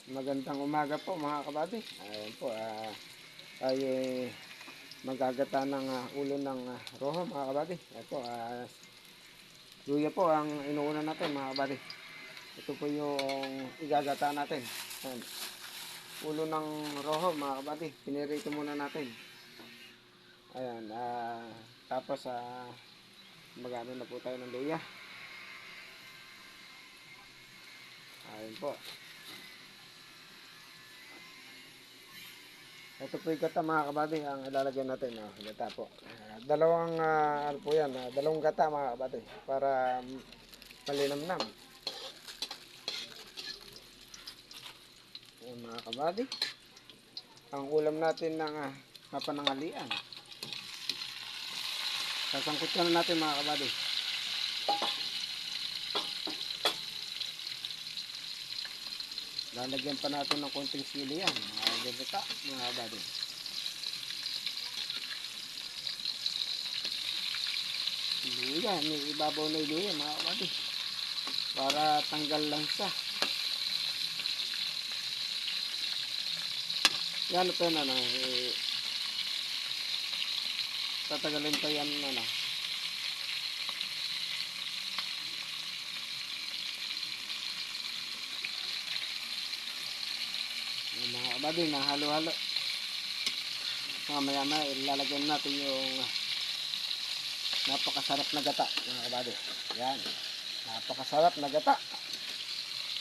Magandang umaga po mga kabady. Ayan po, tayo magagata ng ulo ng roho mga kabady. Ayan po, luya po ang inuuna natin mga kabady. Ito po yung igagata natin. Ayan. Ulo ng roho mga kabady. Pinirito muna natin. Ayan, tapos magano na po tayo ng luya. Ayan po. Ito po yung gata mga kabady ang ilalagay natin. Gata po. Dalawang ano po yan, dalawang gata mga kabady para malinamnam. Ayan mga kabady. Ang ulam natin ng mapanangalian. Sasangkot na natin mga kabady. Lalagyan pa natin ng konting sili yan. Mga gata mga kabady. Luya, may ibabaw na luya mga kabady. Para tanggal lang siya. Yan pa yan tatagalin pa yan mga kabady na halo-halo. Mamaya maya ilalagyan natin yung napakasarap na gata mga kabady. Yan, napakasarap na gata.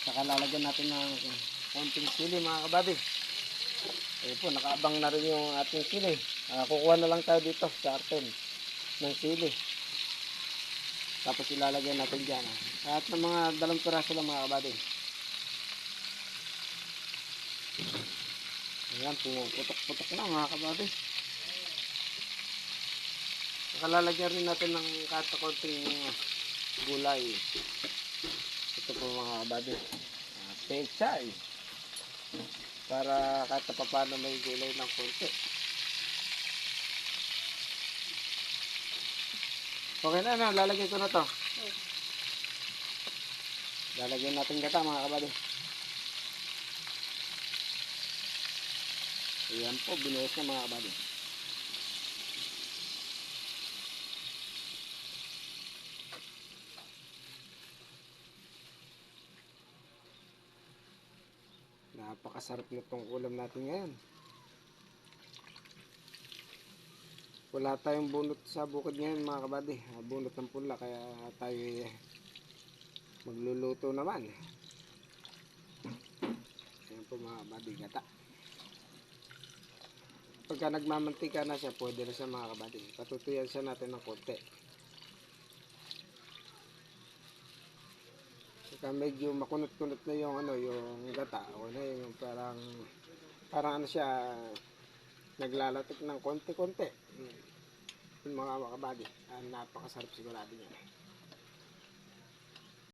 Saka lalagyan natin ng konting sili mga kabady. Ayun po, nakaabang na rin yung ating sili. Kukuha na lang tayo dito sa atin ng sili. Tapos ilalagay natin dyan. At ng mga 2 piraso lang mga kabady. Ayan, putok-putok na mga kabady. Nakalalagyan rin natin ng konting gulay. Ito po mga kabady. Pechay. Para kahit pa paano may gulay ng konti. Okay na, lalagyan ko na to. Lalagyan natin gata mga kabady. Ayan po, binuhos na mga kabady. Napakasarap nitong ulam natin ngayon. Wala tayong bunot sa bukid ngayon mga kabady. Bunot ng pula, kaya tayo magluluto naman. Ayan po mga kabady, gata. Pagka nagmamantika na siya, pwede na siya mga kabady. Patutuyan siya natin ng konti. Pagka medyo makunot-kunot na yung yung gata, o na yung parang siya, naglalatik ng konti-konti. Yung mga kabady, napakasarap sigurado niya.